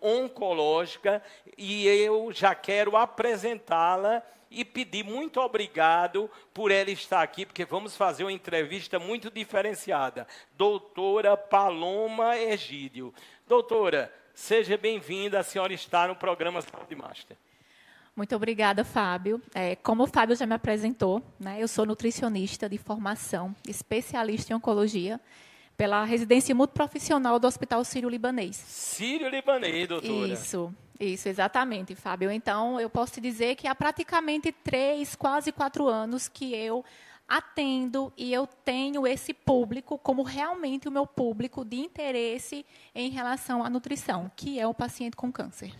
oncológica, e eu já quero apresentá-la e pedir muito obrigado por ela estar aqui, porque vamos fazer uma entrevista muito diferenciada. Doutora Paloma Egídio. Doutora, seja bem-vinda, a senhora está no programa Saúde Master. Muito obrigada, Fábio. Como o Fábio já me apresentou, né, eu sou nutricionista de formação, especialista em oncologia, pela residência multiprofissional do Hospital Sírio-Libanês. Sírio-Libanês, doutora. Isso, exatamente, Fábio. Então, eu posso te dizer que há praticamente 3, quase 4 anos que eu atendo e eu tenho esse público como realmente o meu público de interesse em relação à nutrição, que é o paciente com câncer.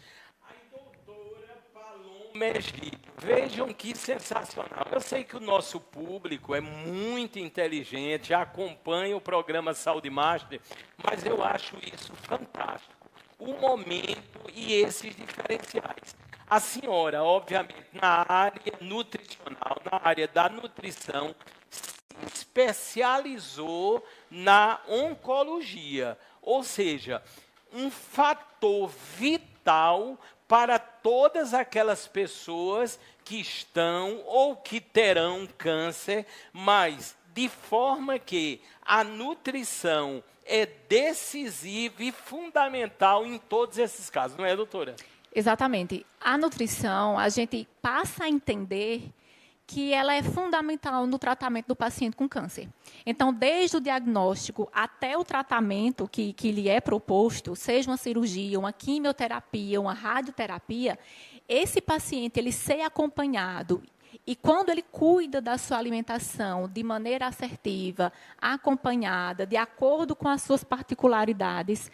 Vejam que sensacional. Eu sei que o nosso público é muito inteligente, acompanha o programa Saúde Master, mas eu acho isso fantástico. O momento e esses diferenciais. A senhora, obviamente, na área nutricional, na área da nutrição, se especializou na oncologia, ou seja, um fator vital para todas aquelas pessoas que estão ou que terão câncer, mas de forma que a nutrição é decisiva e fundamental em todos esses casos, não é, doutora? Exatamente. A nutrição, a gente passa a entender que ela é fundamental no tratamento do paciente com câncer. Então, desde o diagnóstico até o tratamento que lhe é proposto, seja uma cirurgia, uma quimioterapia, uma radioterapia, esse paciente ele ser acompanhado e quando ele cuida da sua alimentação de maneira assertiva, acompanhada, de acordo com as suas particularidades,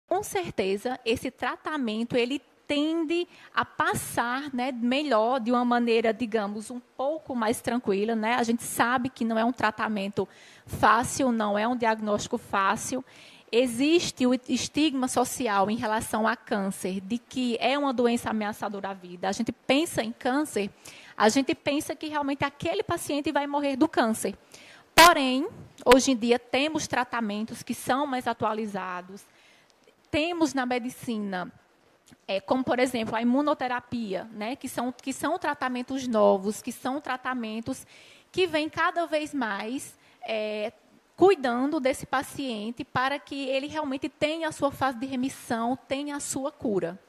com certeza esse tratamento ele tende a passar, né, melhor, de uma maneira, digamos, um pouco mais tranquila, né? A gente sabe que não é um tratamento fácil, não é um diagnóstico fácil. Existe o estigma social em relação a câncer, de que é uma doença ameaçadora à vida. A gente pensa em câncer, a gente pensa que realmente aquele paciente vai morrer do câncer. Porém, hoje em dia, temos tratamentos que são mais atualizados. Temos na medicina como, por exemplo, a imunoterapia, né, que são tratamentos novos, que são tratamentos que vêm cada vez mais cuidando desse paciente para que ele realmente tenha a sua fase de remissão, tenha a sua cura.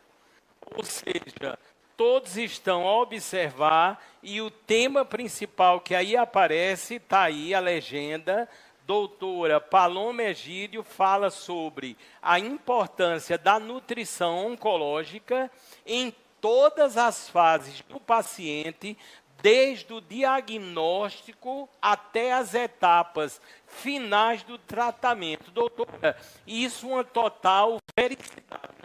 Ou seja, todos estão a observar e o tema principal que aí aparece, está aí a legenda. Doutora Paloma Egídio fala sobre a importância da nutrição oncológica em todas as fases do paciente, desde o diagnóstico até as etapas finais do tratamento. Doutora, isso é uma total felicidade.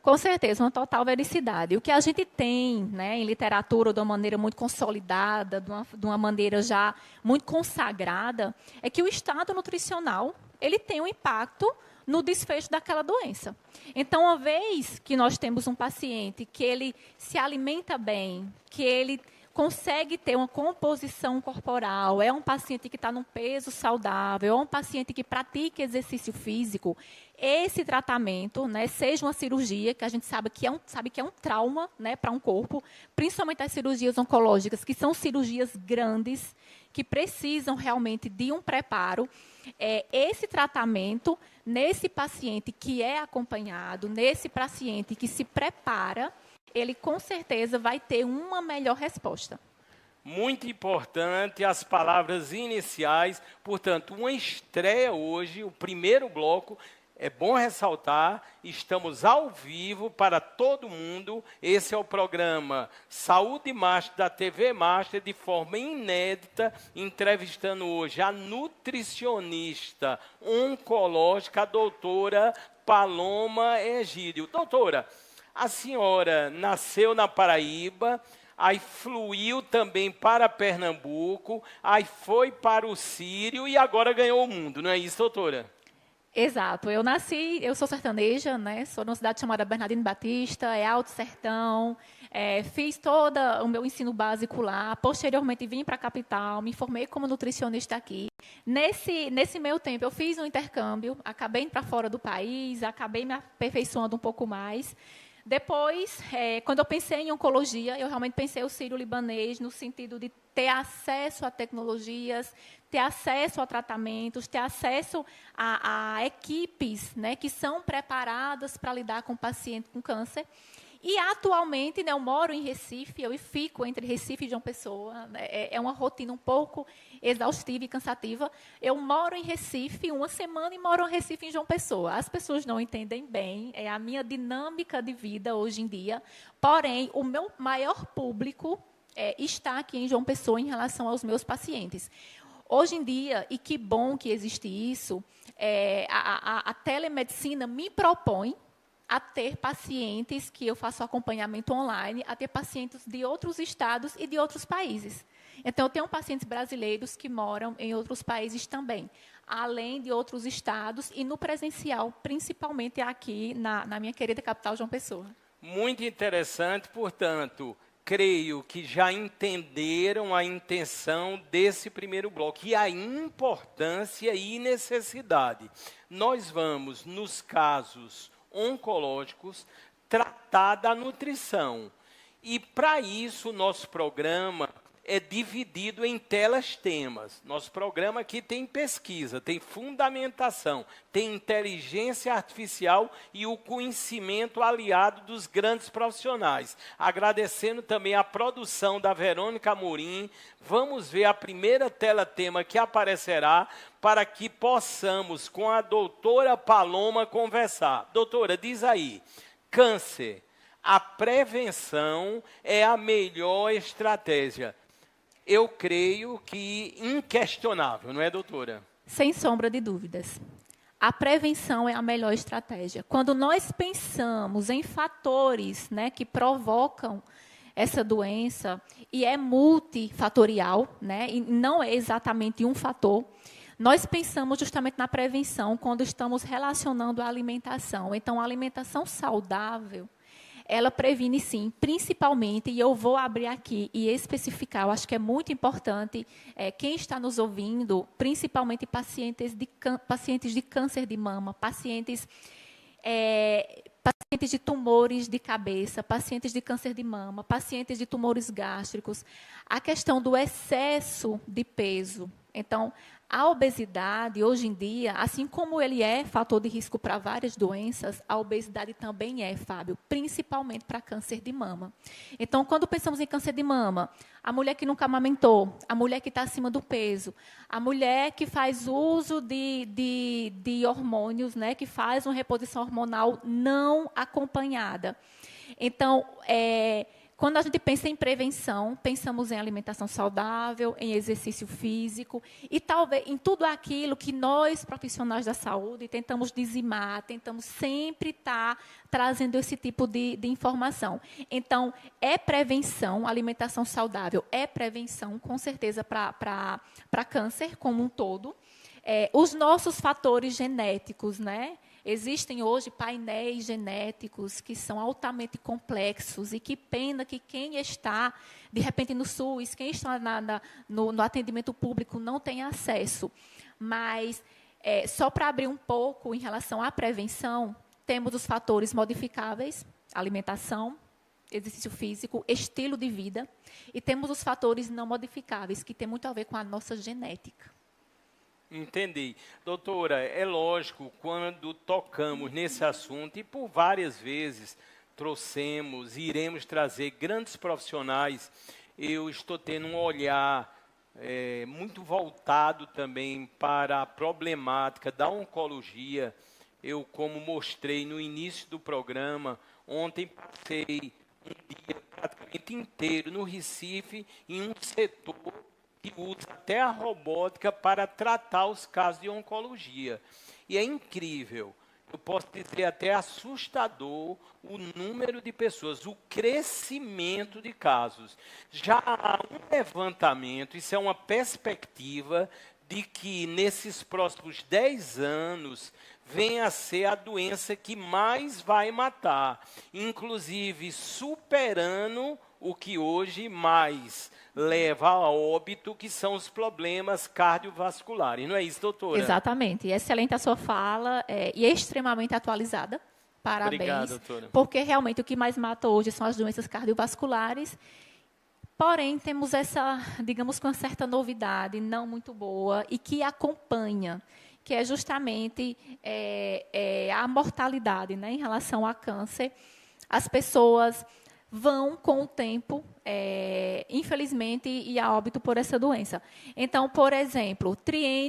Com certeza, uma total vericidade. O que a gente tem, né, em literatura, de uma maneira muito consolidada, de uma maneira já muito consagrada, é que o estado nutricional ele tem um impacto no desfecho daquela doença. Então, uma vez que nós temos um paciente que ele se alimenta bem, que ele consegue ter uma composição corporal, é um paciente que está num peso saudável, é um paciente que pratica exercício físico, esse tratamento, né, seja uma cirurgia, que a gente sabe que é um trauma, né, para um corpo, principalmente as cirurgias oncológicas, que são cirurgias grandes, que precisam realmente de um preparo, esse tratamento, nesse paciente que é acompanhado, nesse paciente que se prepara, ele com certeza vai ter uma melhor resposta. Muito importante as palavras iniciais, portanto, uma estreia hoje, o primeiro bloco, é bom ressaltar, estamos ao vivo para todo mundo, esse é o programa Saúde Master da TV Master, de forma inédita, entrevistando hoje a nutricionista oncológica, a doutora Paloma Egídio. Doutora, a senhora nasceu na Paraíba, aí fluiu também para Pernambuco, aí foi para o Sírio e agora ganhou o mundo, não é isso, doutora? Exato. Eu sou sertaneja, né? Sou numa cidade chamada Bernardino Batista, é Alto Sertão. Fiz todo o meu ensino básico lá. Posteriormente, vim para a capital, me formei como nutricionista aqui. Nesse meio tempo, eu fiz um intercâmbio, acabei indo para fora do país, acabei me aperfeiçoando um pouco mais. Depois, quando eu pensei em oncologia, eu realmente pensei o sírio-libanês no sentido de ter acesso a tecnologias, ter acesso a tratamentos, ter acesso a equipes, né, que são preparadas para lidar com o paciente com câncer. E, atualmente, né, eu moro em Recife, eu fico entre Recife e João Pessoa. Né, é uma rotina um pouco exaustiva e cansativa. Eu moro em Recife uma semana e moro em Recife em João Pessoa. As pessoas não entendem bem, é a minha dinâmica de vida hoje em dia. Porém, o meu maior público está aqui em João Pessoa em relação aos meus pacientes. Hoje em dia, e que bom que existe isso, a telemedicina me propõe a ter pacientes que eu faço acompanhamento online, a ter pacientes de outros estados e de outros países. Então, eu tenho pacientes brasileiros que moram em outros países também, além de outros estados e no presencial, principalmente aqui na minha querida capital, João Pessoa. Muito interessante, portanto, creio que já entenderam a intenção desse primeiro bloco e a importância e necessidade. Nós vamos, nos casos oncológicos, tratar da nutrição. E, para isso, o nosso programa é dividido em temas. Nosso programa aqui tem pesquisa, tem fundamentação, tem inteligência artificial e o conhecimento aliado dos grandes profissionais. Agradecendo também a produção da Verônica Amorim. Vamos ver a primeira tema que aparecerá para que possamos, com a doutora Paloma, conversar. Doutora, diz aí, câncer, a prevenção é a melhor estratégia. Eu creio que inquestionável, não é, doutora? Sem sombra de dúvidas. A prevenção é a melhor estratégia. Quando nós pensamos em fatores, né, que provocam essa doença, e é multifatorial, né, e não é exatamente um fator, nós pensamos justamente na prevenção quando estamos relacionando a alimentação. Então, a alimentação saudável, ela previne sim, principalmente, e eu vou abrir aqui e especificar, eu acho que é muito importante, quem está nos ouvindo, principalmente pacientes de câncer de mama, pacientes de tumores de cabeça, pacientes de câncer de mama, pacientes de tumores gástricos, a questão do excesso de peso. Então, a obesidade, hoje em dia, assim como ele é fator de risco para várias doenças, a obesidade também é, Fábio, principalmente para câncer de mama. Então, quando pensamos em câncer de mama, a mulher que nunca amamentou, a mulher que está acima do peso, a mulher que faz uso de hormônios, né, que faz uma reposição hormonal não acompanhada. Então, quando a gente pensa em prevenção, pensamos em alimentação saudável, em exercício físico e talvez em tudo aquilo que nós, profissionais da saúde, tentamos dizimar, tentamos sempre estar trazendo esse tipo de informação. Então, é prevenção, alimentação saudável é prevenção, com certeza, para câncer como um todo. Os nossos fatores genéticos, né? Existem hoje painéis genéticos que são altamente complexos e que pena que quem está, de repente, no SUS, quem está no atendimento público não tem acesso. Mas, só para abrir um pouco em relação à prevenção, temos os fatores modificáveis, alimentação, exercício físico, estilo de vida, e temos os fatores não modificáveis, que tem muito a ver com a nossa genética. Entendi. Doutora, é lógico, quando tocamos nesse assunto, e por várias vezes trouxemos e iremos trazer grandes profissionais, eu estou tendo um olhar muito voltado também para a problemática da oncologia. Eu, como mostrei no início do programa, ontem passei um dia praticamente inteiro no Recife, em um setor que usa até a robótica para tratar os casos de oncologia. E é incrível, eu posso dizer até assustador, o número de pessoas, o crescimento de casos. Já há um levantamento, isso é uma perspectiva de que nesses próximos 10 anos venha a ser a doença que mais vai matar, inclusive superando o que hoje mais leva a óbito, que são os problemas cardiovasculares. Não é isso, doutora? Exatamente. Excelente a sua fala e extremamente atualizada. Parabéns. Obrigado, doutora. Porque realmente o que mais mata hoje são as doenças cardiovasculares. Porém, temos essa, digamos, com uma certa novidade não muito boa e que acompanha, que é justamente a mortalidade, né, em relação ao câncer. As pessoas vão, com o tempo, infelizmente, ir a óbito por essa doença. Então, por exemplo,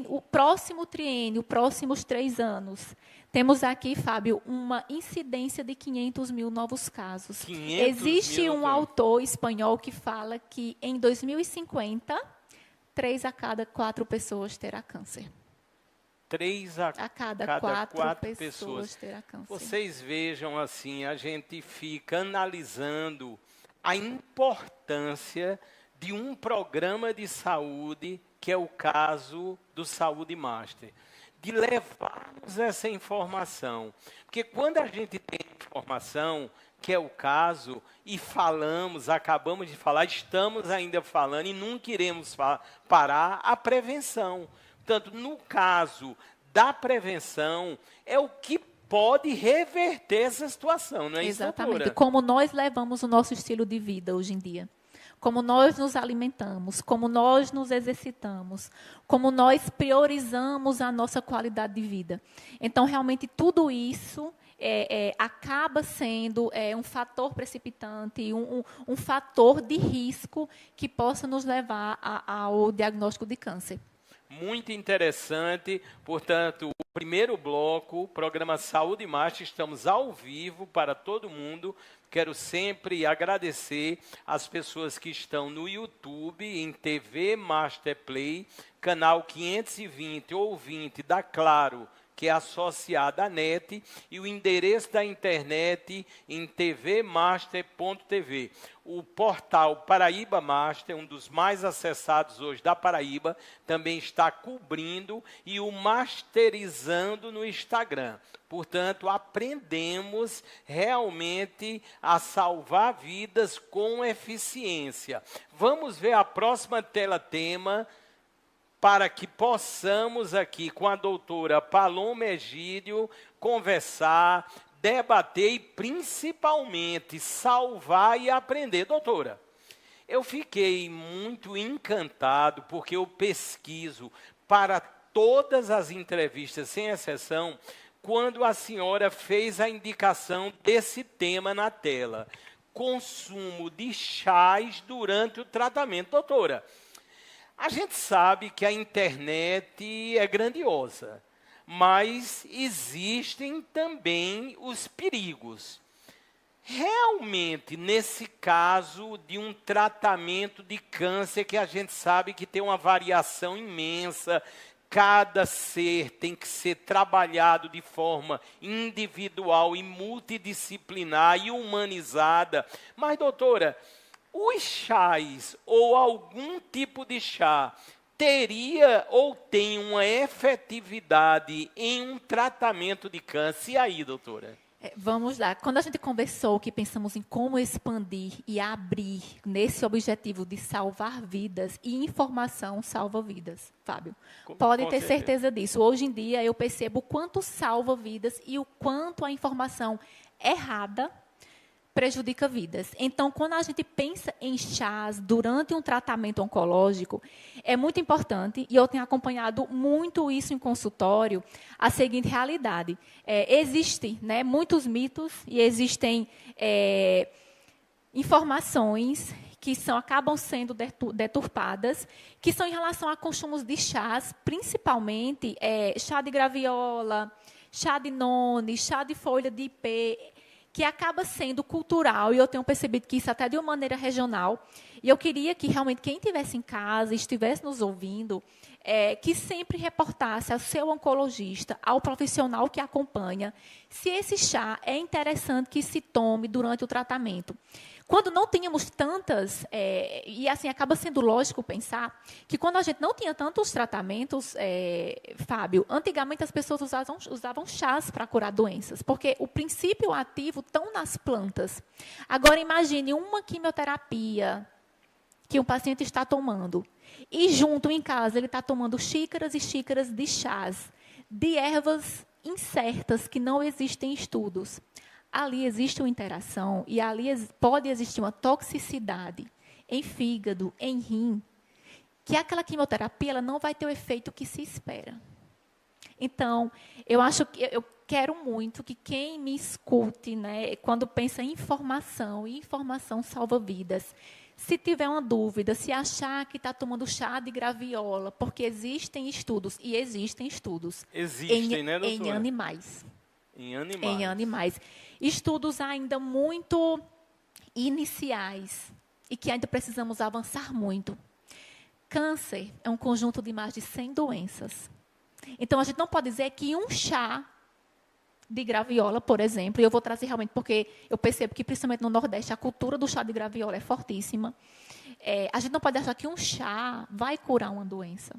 o próximo triênio, próximos 3 anos, temos aqui, Fábio, uma incidência de 500 mil novos casos. Existe um autor espanhol que fala que, em 2050, 3 a cada 4 pessoas terá câncer. 3 a cada 4 pessoas terá câncer. Vocês vejam assim, a gente fica analisando a importância de um programa de saúde, que é o caso do Saúde Master, de levarmos essa informação. Porque quando a gente tem informação, que é o caso, e falamos, acabamos de falar, estamos ainda falando e nunca iremos parar a prevenção. Portanto, no caso da prevenção, é o que pode reverter essa situação, não é isso, Exatamente. doutora? Como nós levamos o nosso estilo de vida hoje em dia. Como nós nos alimentamos, como nós nos exercitamos, como nós priorizamos a nossa qualidade de vida. Então, realmente, tudo isso acaba sendo um fator precipitante, um fator de risco que possa nos levar ao diagnóstico de câncer. Muito interessante, portanto, o primeiro bloco, programa Saúde Master, estamos ao vivo para todo mundo. Quero sempre agradecer as pessoas que estão no YouTube, em TV Master Play, canal 520 ou 20 da Claro, que é associada à NET, e o endereço da internet em tvmaster.tv. O portal Paraíba Master, um dos mais acessados hoje da Paraíba, também está cobrindo e o masterizando no Instagram. Portanto, aprendemos realmente a salvar vidas com eficiência. Vamos ver a próxima tela-tema, para que possamos aqui com a doutora Paloma Egídio conversar, debater e principalmente salvar e aprender. Doutora, eu fiquei muito encantado porque eu pesquiso para todas as entrevistas, sem exceção, quando a senhora fez a indicação desse tema na tela. Consumo de chás durante o tratamento. Doutora, a gente sabe que a internet é grandiosa, mas existem também os perigos. Realmente, nesse caso de um tratamento de câncer, que a gente sabe que tem uma variação imensa, cada ser tem que ser trabalhado de forma individual e multidisciplinar e humanizada. Mas, doutora, os chás ou algum tipo de chá teria ou tem uma efetividade em um tratamento de câncer? E aí, doutora? Vamos lá. Quando a gente conversou que pensamos em como expandir e abrir nesse objetivo de salvar vidas, e informação salva vidas, Fábio. Pode ter certeza disso. Hoje em dia eu percebo o quanto salva vidas e o quanto a informação errada prejudica vidas. Então, quando a gente pensa em chás durante um tratamento oncológico, é muito importante, e eu tenho acompanhado muito isso em consultório, a seguinte realidade. Existem, né, muitos mitos e existem informações que acabam sendo deturpadas, que são em relação a consumos de chás, principalmente chá de graviola, chá de noni, chá de folha de ipê, que acaba sendo cultural, e eu tenho percebido que isso até de uma maneira regional. E eu queria que realmente quem estivesse em casa, estivesse nos ouvindo, que sempre reportasse ao seu oncologista, ao profissional que acompanha, se esse chá é interessante que se tome durante o tratamento. Quando não tínhamos tantas, e assim acaba sendo lógico pensar que quando a gente não tinha tantos tratamentos, Fábio, antigamente as pessoas usavam chás para curar doenças, porque o princípio ativo estão nas plantas. Agora imagine uma quimioterapia que um paciente está tomando, e junto em casa ele está tomando xícaras e xícaras de chás, de ervas incertas que não existem estudos. Ali existe uma interação e ali pode existir uma toxicidade em fígado, em rim, que aquela quimioterapia ela não vai ter o efeito que se espera. Então, eu quero muito que quem me escute, né, quando pensa em informação, e informação salva vidas, se tiver uma dúvida, se achar que está tomando chá de graviola, porque existem estudos, e existem estudos né, doutora? Em animais. Em animais. Em animais. Estudos ainda muito iniciais e que ainda precisamos avançar muito. Câncer é um conjunto de mais de 100 doenças. Então, a gente não pode dizer que um chá de graviola, por exemplo, e eu vou trazer realmente, porque eu percebo que, principalmente no Nordeste, a cultura do chá de graviola é fortíssima. A gente não pode achar que um chá vai curar uma doença.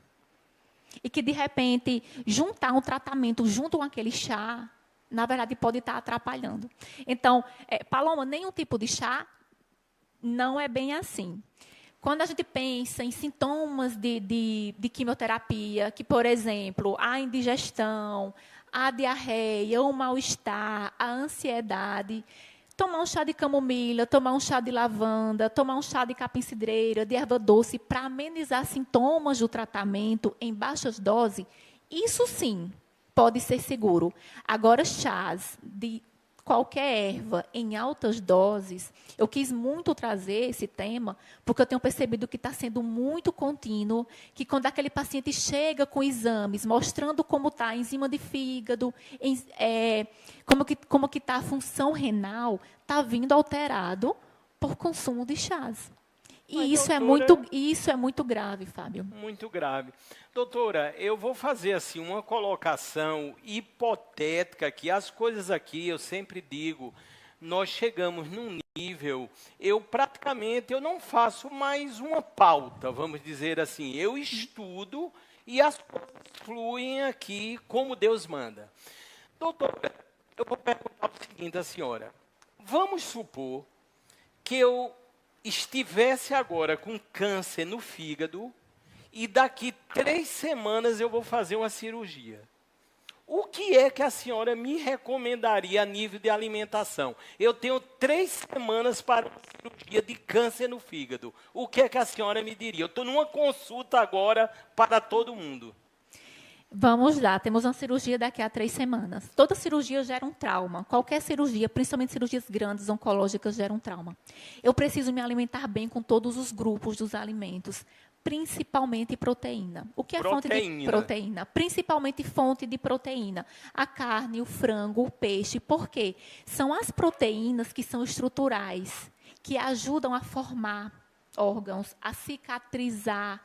E que, de repente, juntar um tratamento junto com aquele chá, na verdade, pode estar atrapalhando. Então, Paloma, nenhum tipo de chá não é bem assim. Quando a gente pensa em sintomas de quimioterapia, que, por exemplo, a indigestão, a diarreia, o mal-estar, a ansiedade, tomar um chá de camomila, tomar um chá de lavanda, tomar um chá de capim-cidreira, de erva doce, para amenizar sintomas do tratamento em baixas doses, isso sim pode ser seguro. Agora, chás de qualquer erva em altas doses, eu quis muito trazer esse tema, porque eu tenho percebido que está sendo muito contínuo, que quando aquele paciente chega com exames, mostrando como está a enzima de fígado, como que está a função renal, está vindo alterado por consumo de chás. E isso é muito grave, Fábio. Muito grave. Doutora, eu vou fazer assim uma colocação hipotética que as coisas aqui, eu sempre digo, nós chegamos num nível, eu não faço mais uma pauta, vamos dizer assim, eu estudo e as coisas fluem aqui como Deus manda. Doutora, eu vou perguntar o seguinte à senhora, vamos supor que eu estivesse agora com câncer no fígado e daqui 3 semanas eu vou fazer uma cirurgia. O que é que a senhora me recomendaria a nível de alimentação? Eu tenho 3 semanas para uma cirurgia de câncer no fígado. O que é que a senhora me diria? Eu estou numa consulta agora para todo mundo. Vamos lá, temos uma cirurgia daqui a 3 semanas. Toda cirurgia gera um trauma. Qualquer cirurgia, principalmente cirurgias grandes, oncológicas, gera um trauma. Eu preciso me alimentar bem com todos os grupos dos alimentos, principalmente proteína. O que é fonte de proteína? Principalmente fonte de proteína. A carne, o frango, o peixe. Por quê? São as proteínas que são estruturais, que ajudam a formar órgãos, a cicatrizar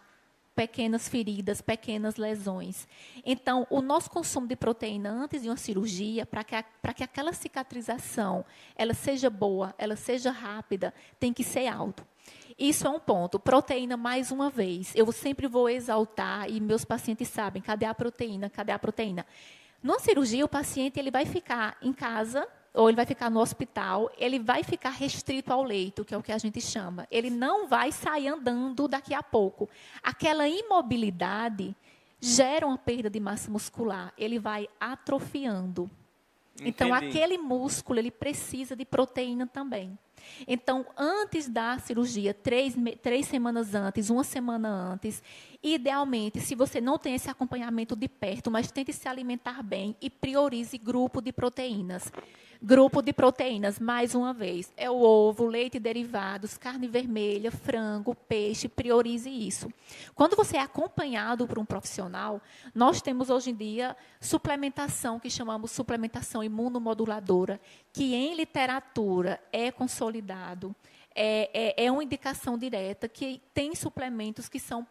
pequenas feridas, pequenas lesões. Então, o nosso consumo de proteína antes de uma cirurgia, para que aquela cicatrização ela seja boa, ela seja rápida, tem que ser alto. Isso é um ponto. Proteína, mais uma vez, eu sempre vou exaltar, e meus pacientes sabem, cadê a proteína, cadê a proteína? Numa cirurgia, o paciente ele vai ficar em casa, ou ele vai ficar no hospital, ele vai ficar restrito ao leito, que é o que a gente chama. Ele não vai sair andando daqui a pouco. Aquela imobilidade gera uma perda de massa muscular. Ele vai atrofiando. Entendi. Então, aquele músculo, ele precisa de proteína também. Então, antes da cirurgia, 3 semanas antes, 1 semana antes, idealmente, se você não tem esse acompanhamento de perto, mas tente se alimentar bem e priorize grupo de proteínas. Grupo de proteínas, mais uma vez, é o ovo, leite e derivados, carne vermelha, frango, peixe, priorize isso. Quando você é acompanhado por um profissional, nós temos hoje em dia suplementação, que chamamos suplementação imunomoduladora, que em literatura é consolidado, é uma indicação direta, que tem suplementos que são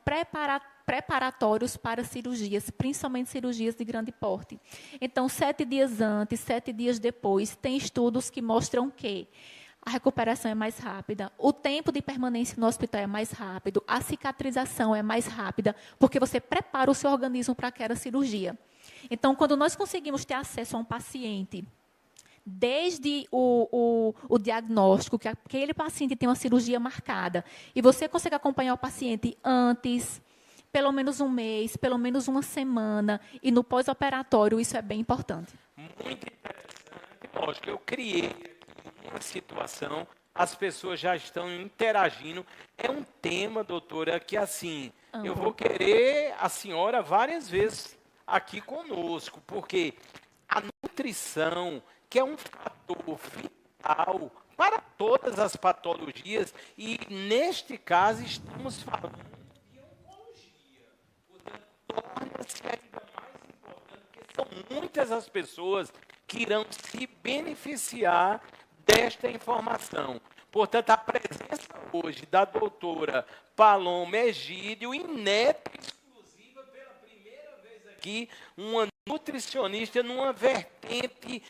preparatórios para cirurgias, principalmente cirurgias de grande porte. Então, 7 dias antes, 7 dias depois, tem estudos que mostram que a recuperação é mais rápida, o tempo de permanência no hospital é mais rápido, a cicatrização é mais rápida, porque você prepara o seu organismo para aquela cirurgia. Então, quando nós conseguimos ter acesso a um paciente, desde o diagnóstico, que aquele paciente tem uma cirurgia marcada, e você consegue acompanhar o paciente antes, pelo menos um mês, pelo menos uma semana, e no pós-operatório, isso é bem importante. Muito interessante. Lógico, eu criei uma situação, as pessoas já estão interagindo. É um tema, doutora, que assim, eu vou querer a senhora várias vezes aqui conosco, porque a nutrição, que é um fator vital para todas as patologias, e neste caso estamos falando de oncologia, portanto, torna-se ainda mais importante, porque são muitas as pessoas que irão se beneficiar desta informação. Portanto, a presença hoje da doutora Paloma Egídio, inédita, exclusiva, pela primeira vez aqui, uma nutricionista numa vertente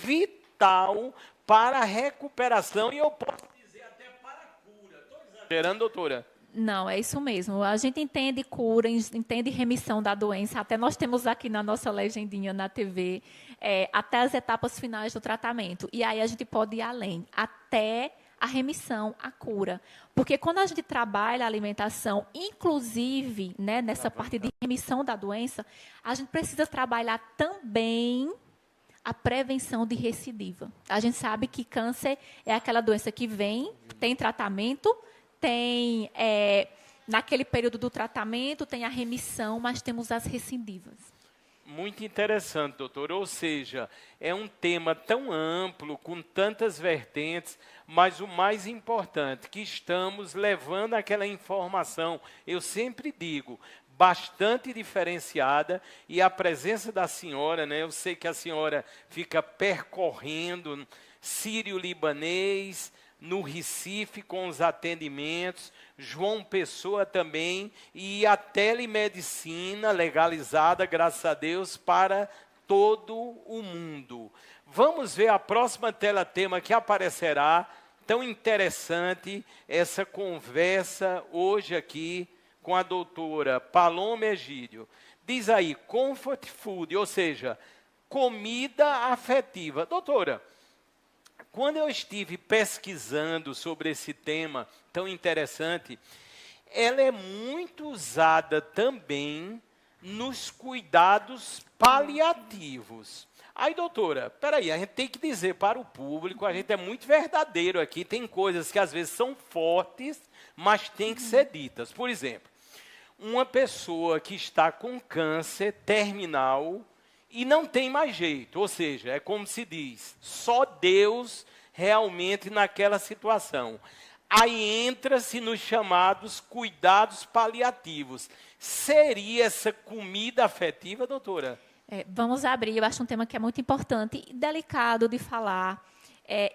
vital para a recuperação, e eu posso dizer até para a cura. Estou exagerando, doutora? Não, é isso mesmo. A gente entende cura, entende remissão da doença. Até nós temos aqui na nossa legendinha na TV, até as etapas finais do tratamento. E aí a gente pode ir além, até a remissão, a cura. Porque quando a gente trabalha a alimentação, inclusive, né, nessa parte de remissão da doença, a gente precisa trabalhar também a prevenção de recidiva. A gente sabe que câncer é aquela doença que vem, tem tratamento, tem, naquele período do tratamento, tem a remissão, mas temos as recidivas. Muito interessante, doutor. Ou seja, é um tema tão amplo, com tantas vertentes, mas o mais importante, que estamos levando aquela informação, eu sempre digo, bastante diferenciada, e a presença da senhora, né, eu sei que a senhora fica percorrendo Sírio-Libanês, no Recife com os atendimentos, João Pessoa também, e a telemedicina legalizada, graças a Deus, para todo o mundo. Vamos ver a próxima tela-tema que aparecerá. Tão interessante essa conversa hoje aqui com a doutora Paloma Egídio. Diz aí, comfort food, ou seja, comida afetiva. Doutora, quando eu estive pesquisando sobre esse tema tão interessante, ela é muito usada também nos cuidados paliativos. Aí, doutora, peraí, a gente tem que dizer para o público, a gente é muito verdadeiro aqui, tem coisas que às vezes são fortes, mas tem que ser ditas. Por exemplo, uma pessoa que está com câncer terminal e não tem mais jeito, ou seja, é como se diz, só Deus realmente naquela situação. Aí entra-se nos chamados cuidados paliativos. Seria essa comida afetiva, doutora? Vamos abrir, eu acho um tema que é muito importante e delicado de falar,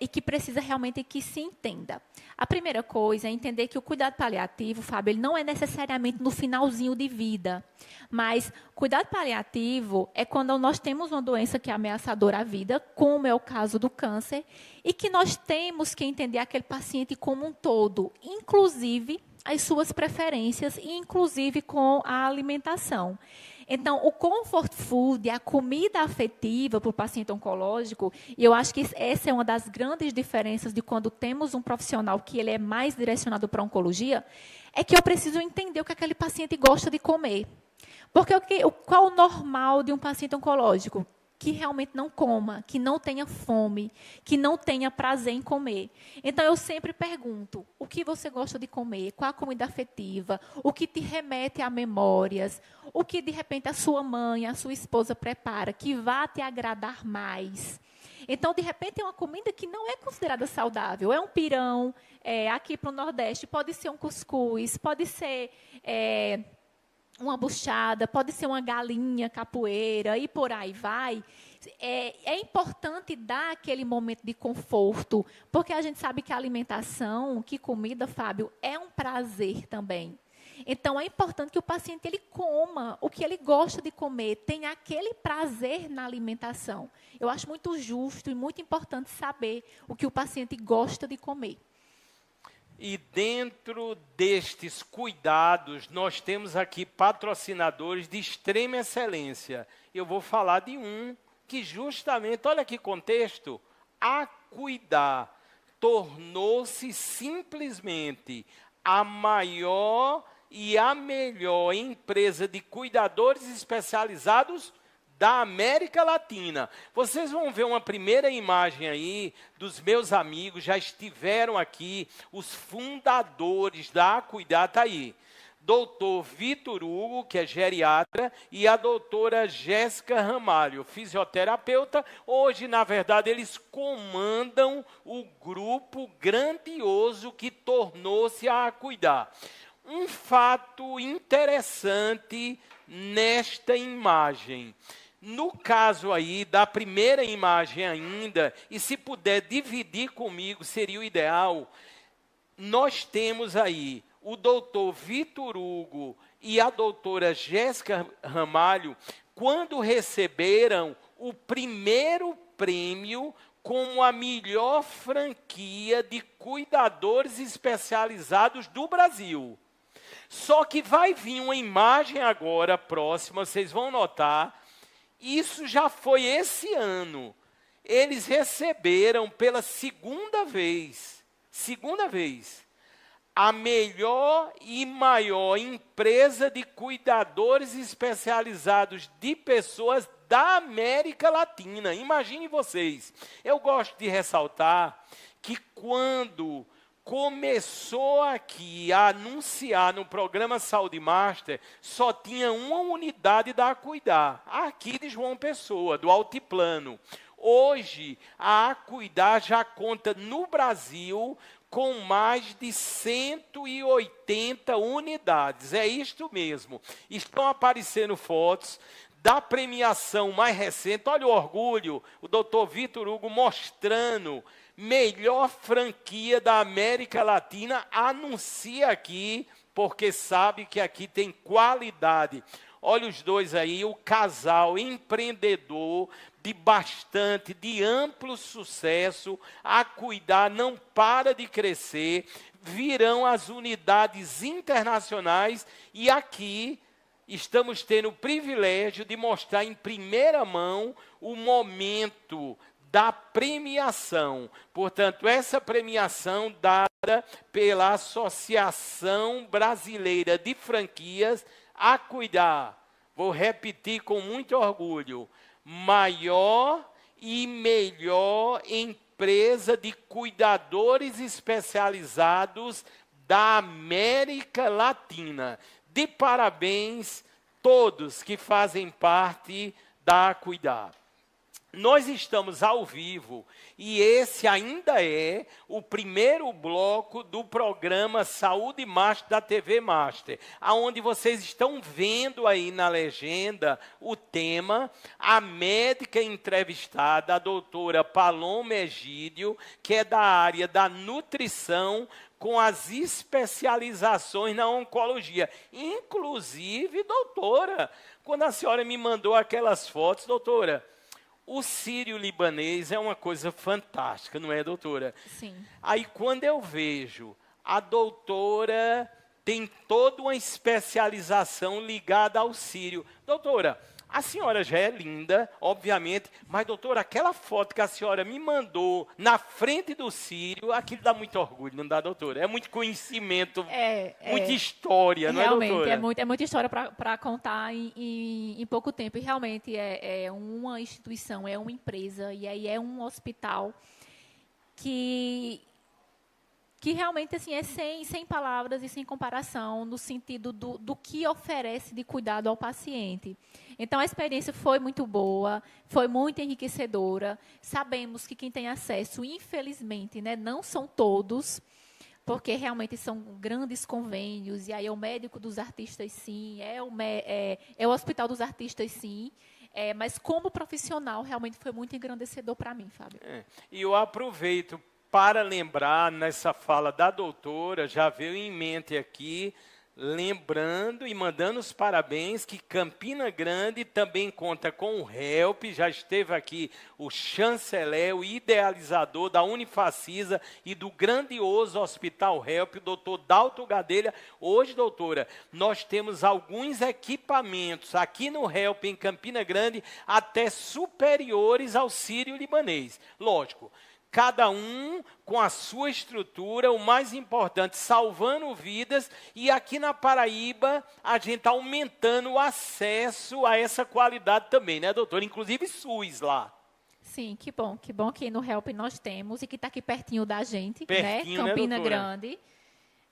e que precisa realmente que se entenda. A primeira coisa é entender que o cuidado paliativo, Fábio, ele não é necessariamente no finalzinho de vida, mas cuidado paliativo é quando nós temos uma doença que é ameaçadora à vida, como é o caso do câncer, e que nós temos que entender aquele paciente como um todo, inclusive as suas preferências e inclusive com a alimentação. Então, o comfort food, a comida afetiva para o paciente oncológico, e eu acho que essa é uma das grandes diferenças de quando temos um profissional que ele é mais direcionado para a oncologia, é que eu preciso entender o que aquele paciente gosta de comer. Porque qual o normal de um paciente oncológico? Que realmente não coma, que não tenha fome, que não tenha prazer em comer. Então, eu sempre pergunto, o que você gosta de comer? Qual a comida afetiva? O que te remete a memórias? O que, de repente, a sua mãe, a sua esposa prepara, que vá te agradar mais? Então, de repente, é uma comida que não é considerada saudável. É um pirão, aqui para o Nordeste, pode ser um cuscuz, pode ser uma buchada, pode ser uma galinha capoeira e por aí vai. É importante dar aquele momento de conforto, porque a gente sabe que a alimentação, que comida, Fábio, é um prazer também. Então, é importante que o paciente ele coma o que ele gosta de comer, tenha aquele prazer na alimentação. Eu acho muito justo e muito importante saber o que o paciente gosta de comer. E dentro destes cuidados, nós temos aqui patrocinadores de extrema excelência. Eu vou falar de um que justamente, olha que contexto, Acuidar tornou-se simplesmente a maior e a melhor empresa de cuidadores especializados da América Latina. Vocês vão ver uma primeira imagem aí dos meus amigos, já estiveram aqui, os fundadores da Acuidar, está aí. Doutor Vitor Hugo, que é geriatra, e a doutora Jéssica Ramalho, fisioterapeuta. Hoje, na verdade, eles comandam o grupo grandioso que tornou-se a Acuidar. Um fato interessante nesta imagem. No caso aí, da primeira imagem ainda, e se puder dividir comigo, seria o ideal, nós temos aí o doutor Vitor Hugo e a doutora Jéssica Ramalho, quando receberam o primeiro prêmio como a melhor franquia de cuidadores especializados do Brasil. Só que vai vir uma imagem agora próxima, vocês vão notar, isso já foi esse ano. Eles receberam pela segunda vez, a melhor e maior empresa de cuidadores especializados de pessoas da América Latina. Imaginem vocês. Eu gosto de ressaltar que quando começou aqui a anunciar no programa Saúde Master, só tinha uma unidade da Acuidar, aqui de João Pessoa, do Altiplano. Hoje, a Acuidar já conta no Brasil com mais de 180 unidades. É isto mesmo. Estão aparecendo fotos da premiação mais recente. Olha o orgulho, o doutor Vitor Hugo mostrando melhor franquia da América Latina, anuncia aqui, porque sabe que aqui tem qualidade. Olha os dois aí, o casal empreendedor de amplo sucesso, Acuidar não para de crescer, virão as unidades internacionais e aqui estamos tendo o privilégio de mostrar em primeira mão o momento da premiação. Portanto, essa premiação dada pela Associação Brasileira de Franquias, Acuidar. Vou repetir com muito orgulho. Maior e melhor empresa de cuidadores especializados da América Latina. De parabéns todos que fazem parte da Acuidar. Nós estamos ao vivo e esse ainda é o primeiro bloco do programa Saúde Master da TV Master, onde vocês estão vendo aí na legenda o tema, a médica entrevistada, a doutora Paloma Egídio, que é da área da nutrição, com as especializações na oncologia. Inclusive, doutora, quando a senhora me mandou aquelas fotos, doutora, o sírio-libanês é uma coisa fantástica, não é, doutora? Sim. Aí, quando eu vejo, a doutora tem toda uma especialização ligada ao sírio. Doutora, a senhora já é linda, obviamente, mas, doutora, aquela foto que a senhora me mandou na frente do sírio, aquilo dá muito orgulho, não dá, doutora? É muito conhecimento, muita história, não é, doutora? Realmente, é muita história para contar em pouco tempo. E, realmente, é uma instituição, é uma empresa, e aí é um hospital que realmente assim, é sem palavras e sem comparação no sentido do que oferece de cuidado ao paciente. Então, a experiência foi muito boa, foi muito enriquecedora. Sabemos que quem tem acesso, infelizmente, né, não são todos, porque realmente são grandes convênios, e aí é o médico dos artistas, sim, é o hospital dos artistas, sim. Mas, como profissional, realmente foi muito engrandecedor para mim, Fábio. E eu aproveito para lembrar, nessa fala da doutora, já veio em mente aqui, Lembrando e mandando os parabéns que Campina Grande também conta com o HELP, já esteve aqui o chanceler, o idealizador da Unifacisa e do grandioso Hospital HELP, o doutor Dalto Gadelha. Hoje, doutora, nós temos alguns equipamentos aqui no HELP em Campina Grande até superiores ao sírio-libanês. Lógico, cada um com a sua estrutura, o mais importante, salvando vidas, e aqui na Paraíba a gente está aumentando o acesso a essa qualidade também, né, doutora? Inclusive SUS lá. Sim, que bom que no HELP nós temos e que está aqui pertinho da gente, Pertinho, né? Campina né, doutora? Grande.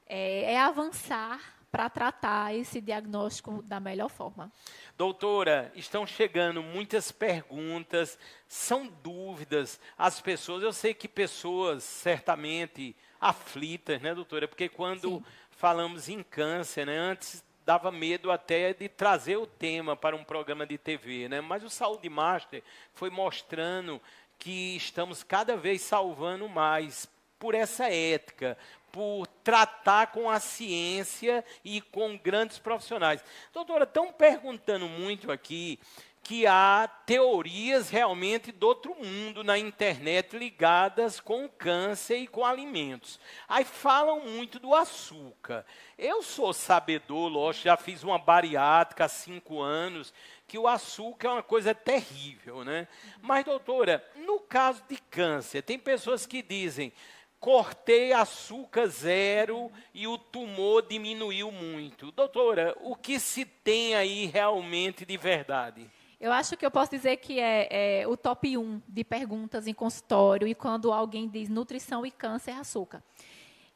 É avançar para tratar esse diagnóstico da melhor forma. Doutora, estão chegando muitas perguntas, são dúvidas. As pessoas, eu sei que pessoas certamente aflitas, né, doutora? Porque quando Sim. falamos em câncer, né, antes dava medo até de trazer o tema para um programa de TV, né? Mas o Saúde Master foi mostrando que estamos cada vez salvando mais por essa ética, por tratar com a ciência e com grandes profissionais. Doutora, estão perguntando muito aqui que há teorias realmente do outro mundo na internet ligadas com o câncer e com alimentos. Aí falam muito do açúcar. Eu sou sabedor, lógico, já fiz uma bariátrica há 5 anos, que o açúcar é uma coisa terrível, né? Mas, doutora, no caso de câncer, tem pessoas que dizem: cortei açúcar 0 e o tumor diminuiu muito. Doutora, o que se tem aí realmente de verdade? Eu acho que eu posso dizer que é o top 1 de perguntas em consultório e quando alguém diz nutrição e câncer, açúcar.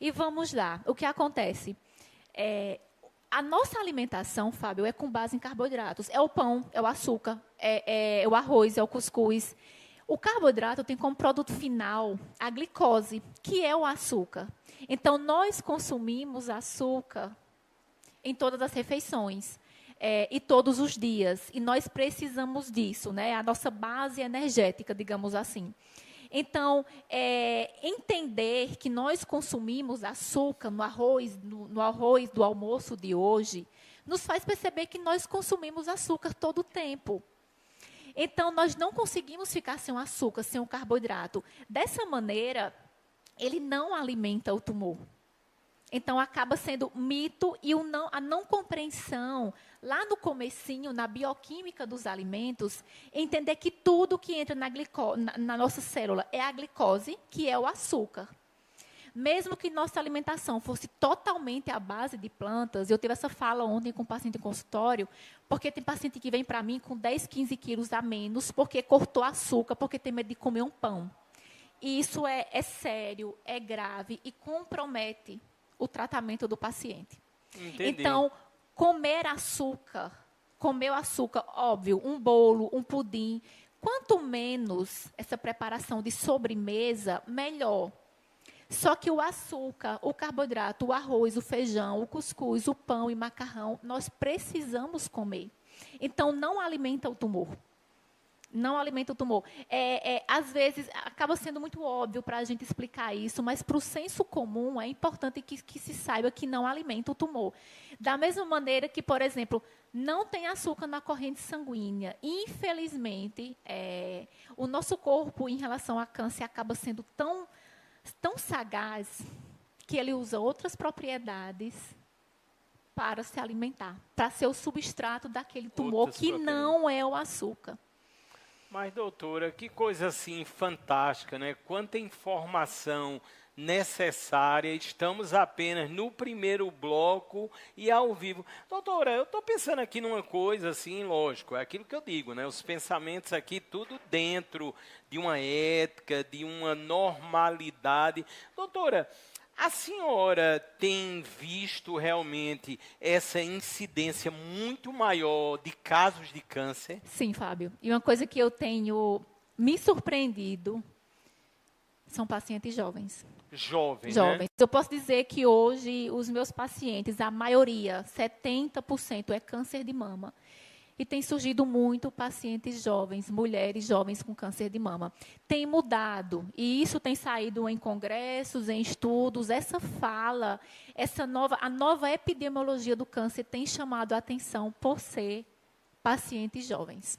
E vamos lá, o que acontece? A nossa alimentação, Fábio, é com base em carboidratos. É o pão, é o açúcar, é o arroz, é o cuscuz. O carboidrato tem como produto final a glicose, que é o açúcar. Então, nós consumimos açúcar em todas as refeições e todos os dias. E nós precisamos disso, né? A nossa base energética, digamos assim. Então, entender que nós consumimos açúcar no arroz do almoço de hoje, nos faz perceber que nós consumimos açúcar todo o tempo. Então, nós não conseguimos ficar sem o açúcar, sem o carboidrato. Dessa maneira, ele não alimenta o tumor. Então, acaba sendo mito e a não compreensão, lá no comecinho, na bioquímica dos alimentos, entender que tudo que entra na nossa célula é a glicose, que é o açúcar. Mesmo que nossa alimentação fosse totalmente à base de plantas, eu tive essa fala ontem com um paciente em consultório, porque tem paciente que vem para mim com 10, 15 quilos a menos, porque cortou açúcar, porque tem medo de comer um pão. E isso é sério, é grave e compromete o tratamento do paciente. Entendi. Então, comer o açúcar, óbvio, um bolo, um pudim, quanto menos essa preparação de sobremesa, melhor. Só que o açúcar, o carboidrato, o arroz, o feijão, o cuscuz, o pão e macarrão, nós precisamos comer. Então, não alimenta o tumor. Não alimenta o tumor. Às vezes, acaba sendo muito óbvio para a gente explicar isso, mas para o senso comum é importante que se saiba que não alimenta o tumor. Da mesma maneira que, por exemplo, não tem açúcar na corrente sanguínea. Infelizmente, o nosso corpo, em relação a câncer, acaba sendo tão sagaz que ele usa outras propriedades para se alimentar, para ser o substrato daquele tumor que não é o açúcar. Mas, doutora, que coisa assim fantástica, né? Quanta informação necessária. Estamos apenas no primeiro bloco e ao vivo. Doutora, eu estou pensando aqui numa coisa assim, lógico, é aquilo que eu digo, né? Os pensamentos aqui, tudo dentro de uma ética, de uma normalidade. Doutora, a senhora tem visto realmente essa incidência muito maior de casos de câncer? Sim, Fábio. E uma coisa que eu tenho me surpreendido são pacientes jovens. Jovens, Jovens. né? Eu posso dizer que hoje os meus pacientes, a maioria, 70% é câncer de mama. E tem surgido muito pacientes jovens, mulheres jovens com câncer de mama. Tem mudado, e isso tem saído em congressos, em estudos. Essa fala, a nova epidemiologia do câncer tem chamado a atenção por ser pacientes jovens.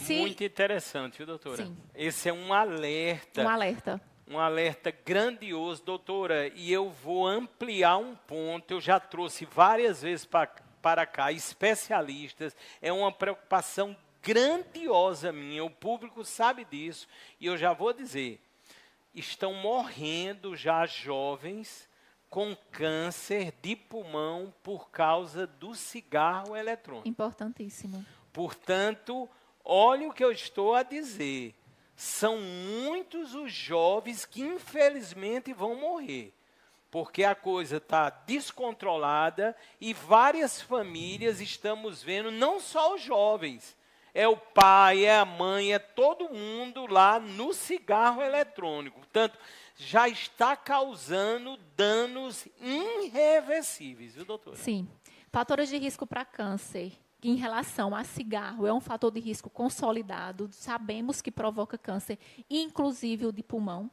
Muito interessante, viu, doutora? Sim. Esse é um alerta. Um alerta. Um alerta grandioso, doutora, e eu vou ampliar um ponto. Eu já trouxe várias vezes para cá especialistas. É uma preocupação grandiosa minha. O público sabe disso. E eu já vou dizer, estão morrendo já jovens com câncer de pulmão por causa do cigarro eletrônico. Importantíssimo. Portanto, olha o que eu estou a dizer. São muitos os jovens que, infelizmente, vão morrer. Porque a coisa está descontrolada e várias famílias estamos vendo, não só os jovens, é o pai, é a mãe, é todo mundo lá no cigarro eletrônico. Portanto, já está causando danos irreversíveis, viu, doutora? Sim. Fatores de risco para câncer. Em relação a cigarro, é um fator de risco consolidado, sabemos que provoca câncer, inclusive o de pulmão.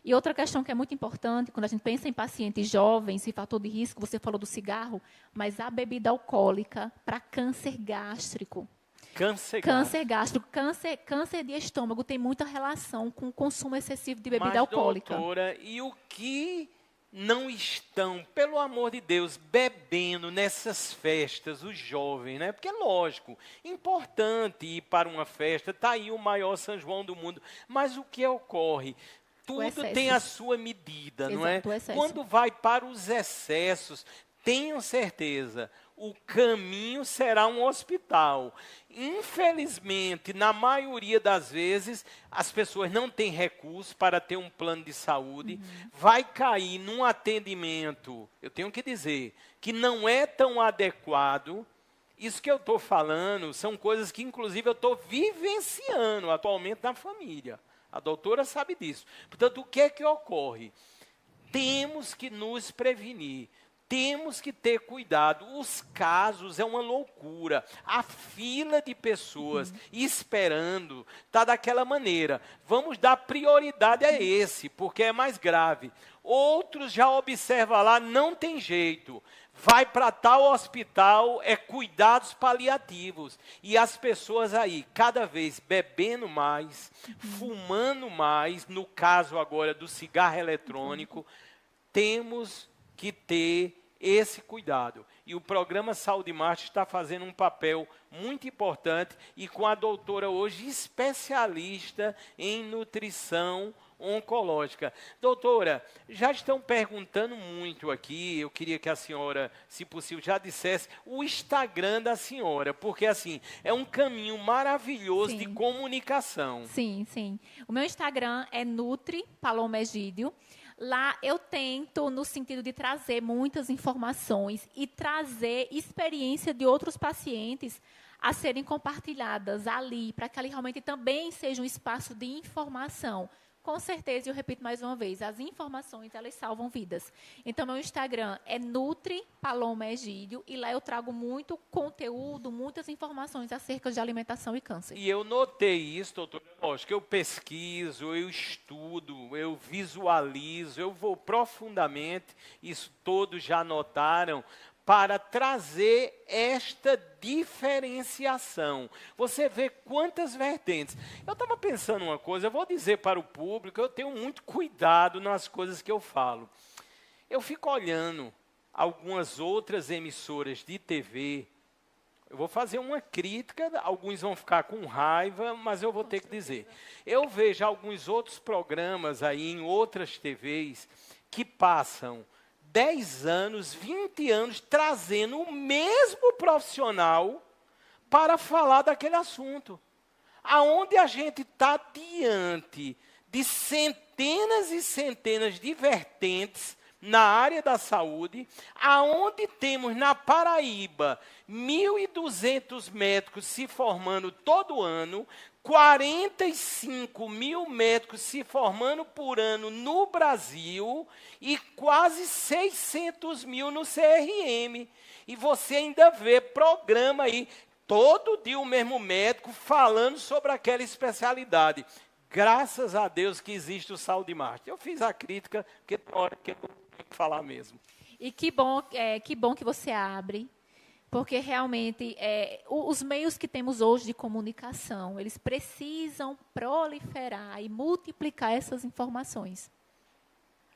E outra questão que é muito importante, quando a gente pensa em pacientes jovens e fator de risco, você falou do cigarro, mas a bebida alcoólica para câncer gástrico. Câncer gástrico, câncer de estômago tem muita relação com o consumo excessivo de bebida alcoólica. Doutora, e o que não estão, pelo amor de Deus, bebendo nessas festas, os jovens, né? Porque é lógico, importante ir para uma festa, está aí o maior São João do mundo, mas o que ocorre? Tudo tem a sua medida, não é? Quando vai para os excessos, tenham certeza, o caminho será um hospital. Infelizmente, na maioria das vezes, as pessoas não têm recursos para ter um plano de saúde, vai cair num atendimento, eu tenho que dizer, que não é tão adequado. Isso que eu estou falando são coisas que, inclusive, eu estou vivenciando atualmente na família. A doutora sabe disso. Portanto, o que é que ocorre? Temos que nos prevenir. Temos que ter cuidado. Os casos é uma loucura. A fila de pessoas esperando está daquela maneira. Vamos dar prioridade a esse, porque é mais grave. Outros já observam lá, não tem jeito. Vai para tal hospital, é cuidados paliativos. E as pessoas aí, cada vez bebendo mais, fumando mais, no caso agora do cigarro eletrônico, temos que ter esse cuidado. E o programa Saúde Marte está fazendo um papel muito importante e com a doutora hoje especialista em nutrição oncológica. Doutora, já estão perguntando muito aqui, eu queria que a senhora, se possível, já dissesse o Instagram da senhora, porque assim, é um caminho maravilhoso de comunicação. Sim, sim. O meu Instagram é Nutri Paloma Egídio. Lá eu tento, no sentido de trazer muitas informações e trazer experiência de outros pacientes a serem compartilhadas ali, para que ali realmente também seja um espaço de informação. Com certeza, eu repito mais uma vez, as informações, elas salvam vidas. Então, meu Instagram é Nutri Paloma Egídio, e lá eu trago muito conteúdo, muitas informações acerca de alimentação e câncer. E eu notei isso, doutora, lógico, eu pesquiso, eu estudo, eu visualizo, eu vou profundamente, isso todos já notaram, para trazer esta diferenciação. Você vê quantas vertentes. Eu estava pensando uma coisa, eu vou dizer para o público, eu tenho muito cuidado nas coisas que eu falo. Eu fico olhando algumas outras emissoras de TV, eu vou fazer uma crítica, alguns vão ficar com raiva, mas eu vou ter que dizer. Eu vejo alguns outros programas aí em outras TVs que passam 10 anos, 20 anos, trazendo o mesmo profissional para falar daquele assunto. Aonde a gente está diante de centenas e centenas de vertentes na área da saúde, aonde temos na Paraíba 1.200 médicos se formando todo ano, 45 mil médicos se formando por ano no Brasil e quase 600 mil no CRM. E você ainda vê programa aí, todo dia o mesmo médico falando sobre aquela especialidade. Graças a Deus que existe o Saúde Master. Eu fiz a crítica, porque tem hora que eu tenho que falar mesmo. E que bom que você abre, porque realmente os meios que temos hoje de comunicação, eles precisam proliferar e multiplicar essas informações.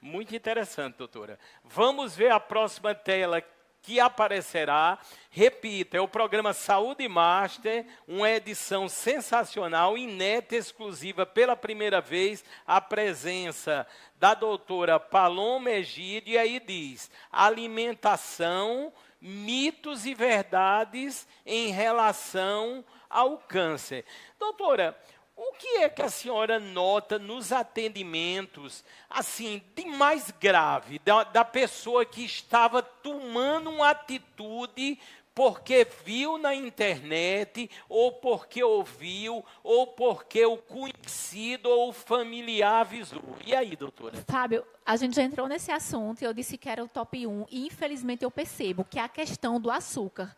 Muito interessante, doutora. Vamos ver a próxima tela que aparecerá. Repita, é o programa Saúde Master, uma edição sensacional, inédita, exclusiva, pela primeira vez, a presença da doutora Paloma Egídio, e aí diz, alimentação, mitos e verdades em relação ao câncer. Doutora, o que é que a senhora nota nos atendimentos, assim, de mais grave, da pessoa que estava tomando uma atitude porque viu na internet, ou porque ouviu, ou porque o conhecido ou o familiar avisou? E aí, doutora? Fábio, a gente já entrou nesse assunto e eu disse que era o top 1, e infelizmente eu percebo que é a questão do açúcar.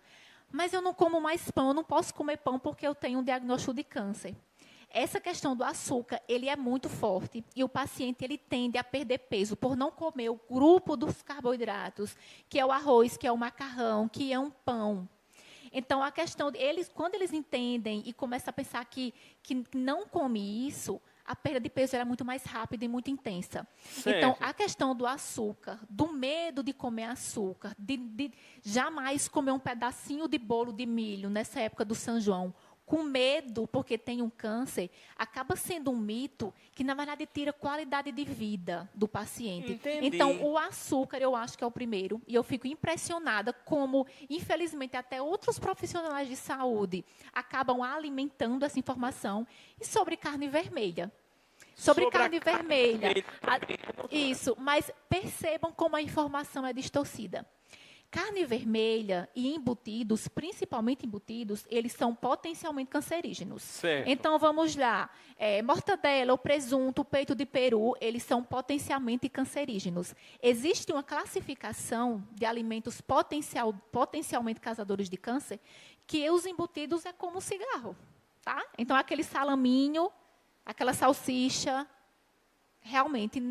Mas eu não como mais pão, eu não posso comer pão porque eu tenho um diagnóstico de câncer. Essa questão do açúcar, ele é muito forte e o paciente ele tende a perder peso por não comer o grupo dos carboidratos, que é o arroz, que é o macarrão, que é um pão. Então, a questão, quando eles entendem e começam a pensar que não come isso, a perda de peso era muito mais rápida e muito intensa. Certo. Então, a questão do açúcar, do medo de comer açúcar, de jamais comer um pedacinho de bolo de milho nessa época do São João, com medo, porque tem um câncer, acaba sendo um mito que, na verdade, tira qualidade de vida do paciente. Entendi. Então, o açúcar, eu acho que é o primeiro, e eu fico impressionada como, infelizmente, até outros profissionais de saúde acabam alimentando essa informação. E sobre carne vermelha. Sobre carne vermelha. Isso, mas percebam como a informação é distorcida. Carne vermelha e embutidos, principalmente embutidos, eles são potencialmente cancerígenos. Certo. Então, vamos lá. Mortadela, o presunto, o peito de peru, eles são potencialmente cancerígenos. Existe uma classificação de alimentos potencialmente causadores de câncer, que os embutidos é como cigarro. Tá? Então, aquele salaminho, aquela salsicha, realmente,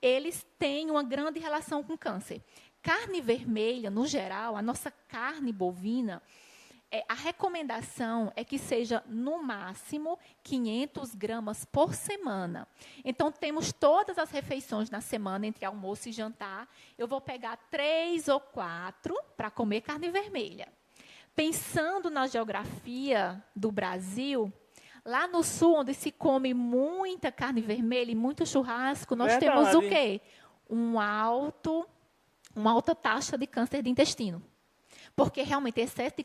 eles têm uma grande relação com câncer. Carne vermelha, no geral, a nossa carne bovina, a recomendação é que seja, no máximo, 500 gramas por semana. Então, temos todas as refeições na semana, entre almoço e jantar. Eu vou pegar 3 ou 4 para comer carne vermelha. Pensando na geografia do Brasil, lá no sul, onde se come muita carne vermelha e muito churrasco, nós temos o quê? Uma alta taxa de câncer de intestino. Porque, realmente, excesso de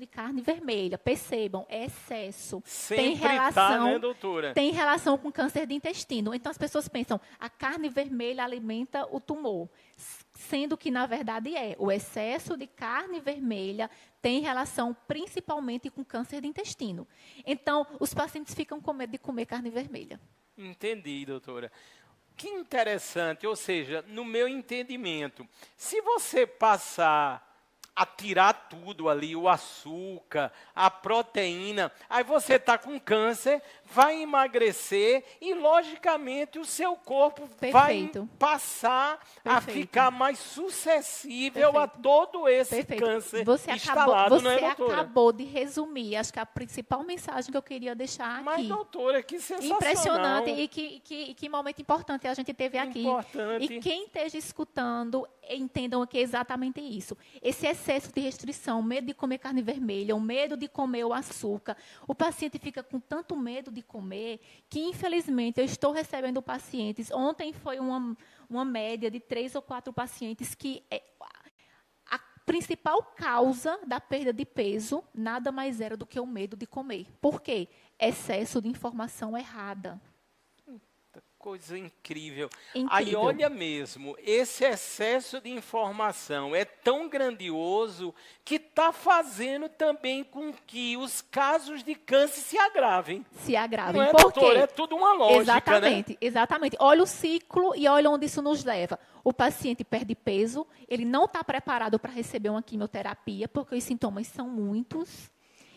carne vermelha, percebam, excesso. Sempre tem relação, né, doutora? Tem relação com câncer de intestino. Então, as pessoas pensam, a carne vermelha alimenta o tumor. Sendo que, na verdade, o excesso de carne vermelha tem relação principalmente com câncer de intestino. Então, os pacientes ficam com medo de comer carne vermelha. Entendi, doutora. Que interessante, ou seja, no meu entendimento, se você passar a tirar tudo ali, o açúcar, a proteína, aí você está com câncer, vai emagrecer e, logicamente, o seu corpo vai passar a ficar mais suscetível a todo esse câncer instalado, não é, doutora? Você acabou de resumir, acho que a principal mensagem que eu queria deixar aqui. Mas, doutora, que sensacional. Impressionante e que momento importante a gente teve aqui. Importante. E quem esteja escutando, entendam que é exatamente isso. Esse excesso de restrição, medo de comer carne vermelha, o medo de comer o açúcar. O paciente fica com tanto medo de comer que, infelizmente, eu estou recebendo pacientes. Ontem foi uma média de 3 ou 4 pacientes que a principal causa da perda de peso nada mais era do que o medo de comer. Por quê? Excesso de informação errada. coisa incrível. Incrível. Aí olha mesmo, esse excesso de informação é tão grandioso que está fazendo também com que os casos de câncer se agravem. Se agravem. Não é, Por doutor? quê? É tudo uma lógica, Exatamente, né? exatamente. Olha o ciclo e olha onde isso nos leva. O paciente perde peso, ele não está preparado para receber uma quimioterapia, porque os sintomas são muitos.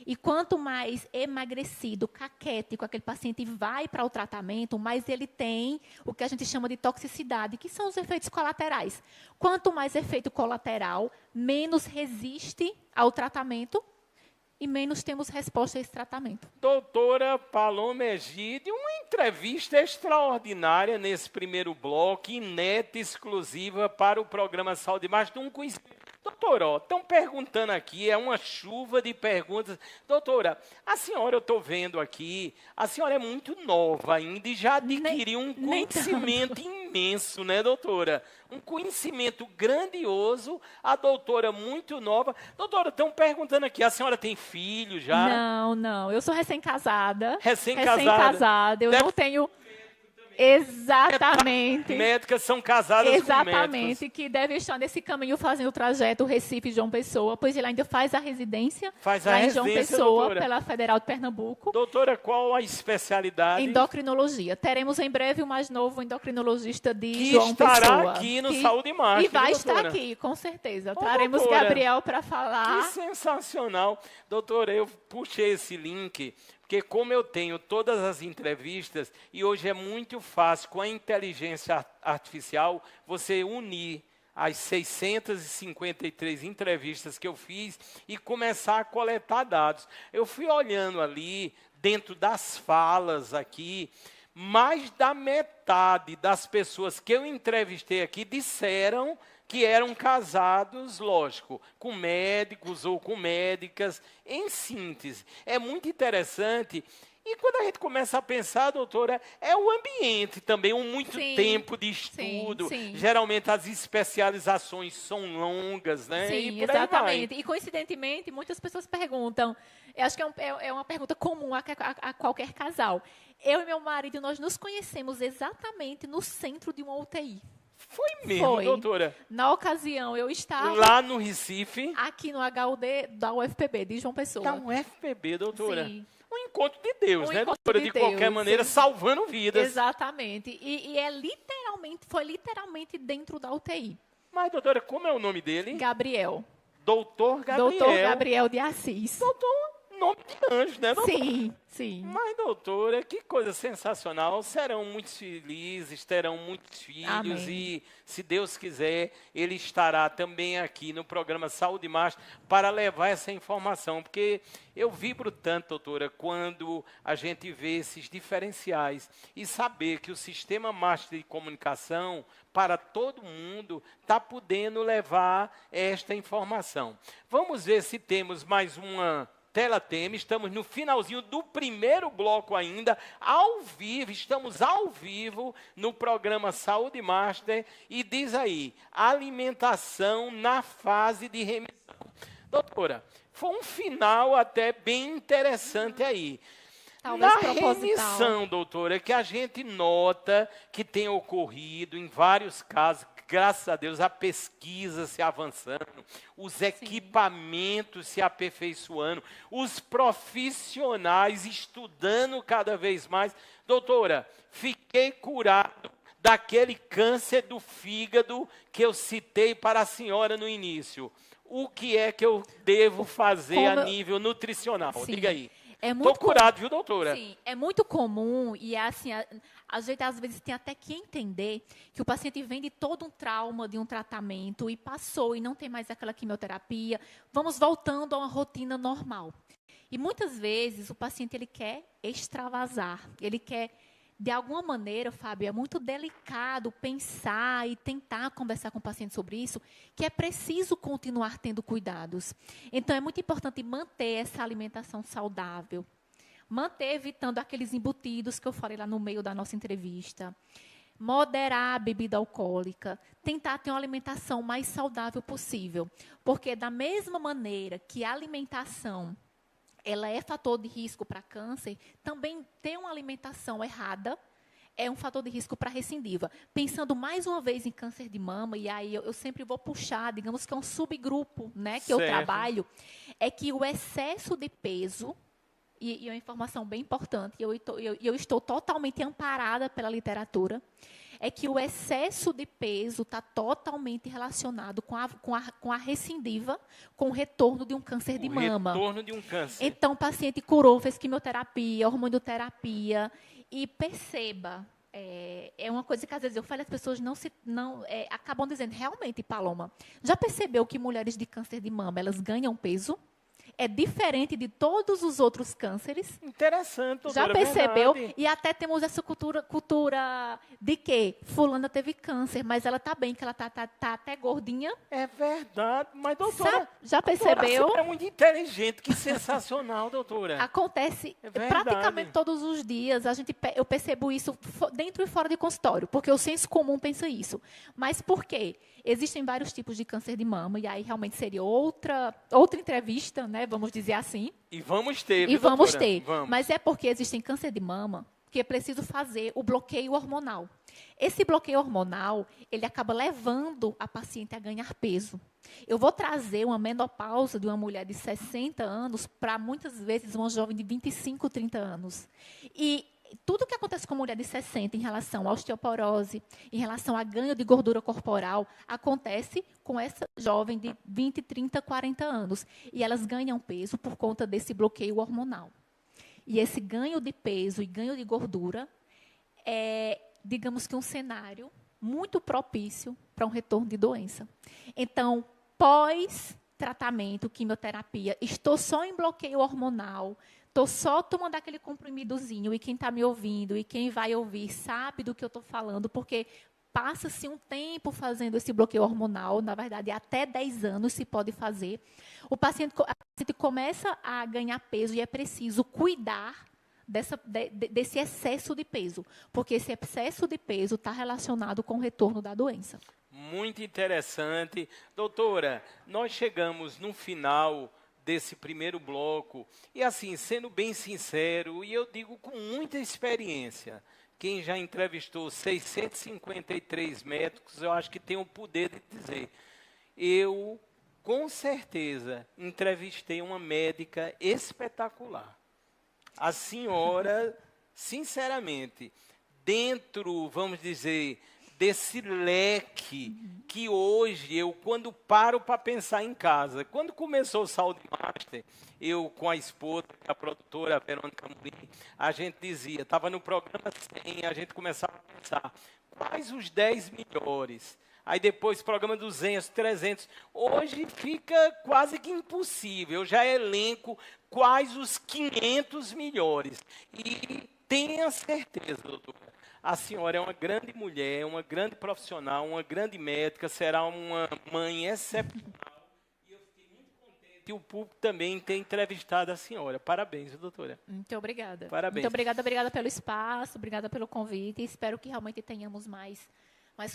E quanto mais emagrecido, caquético, aquele paciente vai para o tratamento, mais ele tem o que a gente chama de toxicidade, que são os efeitos colaterais. Quanto mais efeito colateral, menos resiste ao tratamento e menos temos resposta a esse tratamento. Doutora Paloma Egídio, uma entrevista extraordinária nesse primeiro bloco, inédita, exclusiva para o programa Saúde Mais, de um conhecimento. Doutora, estão perguntando aqui, é uma chuva de perguntas. Doutora, a senhora, eu estou vendo aqui, a senhora é muito nova ainda e já adquiriu um conhecimento imenso, né, doutora? Um conhecimento grandioso, a doutora muito nova. Doutora, estão perguntando aqui, a senhora tem filho já? Não, eu sou recém-casada. Recém-casada. Eu não tenho... Exatamente. Médicas são casadas com médicos. Exatamente, que deve estar nesse caminho fazendo o trajeto Recife-João Pessoa, pois ele ainda faz a residência lá em João Pessoa, doutora, pela Federal de Pernambuco. Doutora, qual a especialidade? Endocrinologia. Teremos em breve o mais novo endocrinologista de que João Pessoa. Que estará aqui no Saúde Mais. E vai estar aqui, com certeza. Traremos doutora, Gabriel para falar. Que sensacional. Doutora, eu puxei esse link... Porque como eu tenho todas as entrevistas, e hoje é muito fácil, com a inteligência artificial, você unir as 653 entrevistas que eu fiz e começar a coletar dados. Eu fui olhando ali, dentro das falas aqui, mais da metade das pessoas que eu entrevistei aqui disseram que eram casados, lógico, com médicos ou com médicas, em síntese. É muito interessante. E quando a gente começa a pensar, doutora, é o ambiente também, muito tempo de estudo. Sim. Geralmente as especializações são longas, né? Sim, exatamente. E coincidentemente, muitas pessoas perguntam, eu acho que é uma pergunta comum a qualquer casal. Eu e meu marido, nós nos conhecemos exatamente no centro de uma UTI. Foi mesmo, doutora? Na ocasião, eu estava... Lá no Recife? Aqui no HUD da UFPB, de João Pessoa. Da UFPB, doutora? Sim. Um encontro de Deus, né, doutora? De Deus, qualquer maneira, sim. salvando vidas. Exatamente. E foi literalmente dentro da UTI. Mas, doutora, como é o nome dele? Gabriel. Doutor Gabriel. Doutor Gabriel de Assis. Doutor, nome de anjo, né, doutora? Sim. Mas, doutora, que coisa sensacional. Serão muito felizes, terão muitos filhos. Amém. E, se Deus quiser, ele estará também aqui no programa Saúde Mais para levar essa informação. Porque eu vibro tanto, doutora, quando a gente vê esses diferenciais e saber que o sistema Master de Comunicação, para todo mundo, está podendo levar esta informação. Vamos ver se temos mais uma... Tela Temer, estamos no finalzinho do primeiro bloco ainda, ao vivo, estamos ao vivo no programa Saúde Master, e diz aí, alimentação na fase de remissão. Doutora, foi um final até bem interessante aí. Talvez na proposital. remissão, doutora, que a gente nota que tem ocorrido em vários casos, graças a Deus, a pesquisa se avançando, os equipamentos se aperfeiçoando, os profissionais estudando cada vez mais. Doutora, fiquei curado daquele câncer do fígado que eu citei para a senhora no início. O que é que eu devo fazer a nível nutricional? Sim. Diga aí. Estou curado, viu, doutora? Sim, é muito comum e assim, a gente às vezes tem até que entender que o paciente vem de todo um trauma de um tratamento e passou e não tem mais aquela quimioterapia. Vamos voltando a uma rotina normal. E muitas vezes o paciente ele quer extravasar, ele quer, de alguma maneira, Fábio, é muito delicado pensar e tentar conversar com o paciente sobre isso, que é preciso continuar tendo cuidados. Então, é muito importante manter essa alimentação saudável, manter evitando aqueles embutidos que eu falei lá no meio da nossa entrevista, moderar a bebida alcoólica, tentar ter uma alimentação mais saudável possível, porque da mesma maneira que a alimentação ela é fator de risco para câncer, também ter uma alimentação errada é um fator de risco para recidiva. Pensando mais uma vez em câncer de mama, e aí eu sempre vou puxar, digamos que é um subgrupo, né, que eu trabalho, é que o excesso de peso, e é uma informação bem importante, eu estou totalmente amparada pela literatura, é que o excesso de peso está totalmente relacionado com a recidiva, com o retorno de um câncer de mama. O retorno de um câncer. Então, o paciente curou, fez quimioterapia, hormonioterapia, e perceba, é uma coisa que às vezes eu falo, as pessoas acabam dizendo, realmente, Paloma, já percebeu que mulheres de câncer de mama, elas ganham peso? É diferente de todos os outros cânceres. Interessante, doutora. Já percebeu? Verdade. E até temos essa cultura de que fulana teve câncer, mas ela está bem, que ela tá até gordinha. É verdade. Mas, doutora, já percebeu? Doutora, é muito inteligente. Que sensacional, doutora. Acontece praticamente todos os dias. Eu percebo isso dentro e fora de consultório, porque o senso comum pensa isso. Mas por quê? Existem vários tipos de câncer de mama, e aí realmente seria outra entrevista, né? Vamos dizer assim. E vamos ter, E vamos ter. Vamos. Mas é porque existem câncer de mama que é preciso fazer o bloqueio hormonal. Esse bloqueio hormonal, ele acaba levando a paciente a ganhar peso. Eu vou trazer uma menopausa de uma mulher de 60 anos para, muitas vezes, uma jovem de 25, 30 anos. E tudo que acontece com a mulher de 60 em relação à osteoporose, em relação a ganho de gordura corporal, acontece com essa jovem de 20, 30, 40 anos. E elas ganham peso por conta desse bloqueio hormonal. E esse ganho de peso e ganho de gordura é, digamos que, um cenário muito propício para um retorno de doença. Então, pós-tratamento, quimioterapia, estou só em bloqueio hormonal, estou só tomando aquele comprimidozinho, e quem está me ouvindo e quem vai ouvir sabe do que eu estou falando, porque passa-se um tempo fazendo esse bloqueio hormonal, na verdade, até 10 anos se pode fazer. A paciente começa a ganhar peso e é preciso cuidar desse excesso de peso, porque esse excesso de peso está relacionado com o retorno da doença. Muito interessante. Doutora, nós chegamos no final desse primeiro bloco, e assim, sendo bem sincero, e eu digo com muita experiência, quem já entrevistou 653 médicos, eu acho que tem o poder de dizer, eu, com certeza, entrevistei uma médica espetacular. A senhora, sinceramente, dentro, vamos dizer, desse leque que hoje eu, quando paro para pensar em casa, quando começou o Saúde Master, eu com a esposa, a produtora Verônica Mourinho, a gente dizia, estava no programa 100, a gente começava a pensar, quais os 10 melhores? Aí depois programa 200, 300. Hoje fica quase que impossível. Eu já elenco quais os 500 melhores. E tenha certeza, doutora, a senhora é uma grande mulher, uma grande profissional, uma grande médica, será uma mãe excepcional. E eu fiquei muito contente e o público também ter entrevistado a senhora. Parabéns, doutora. Muito obrigada. Parabéns. Muito obrigada pelo espaço, obrigada pelo convite. Espero que realmente tenhamos mais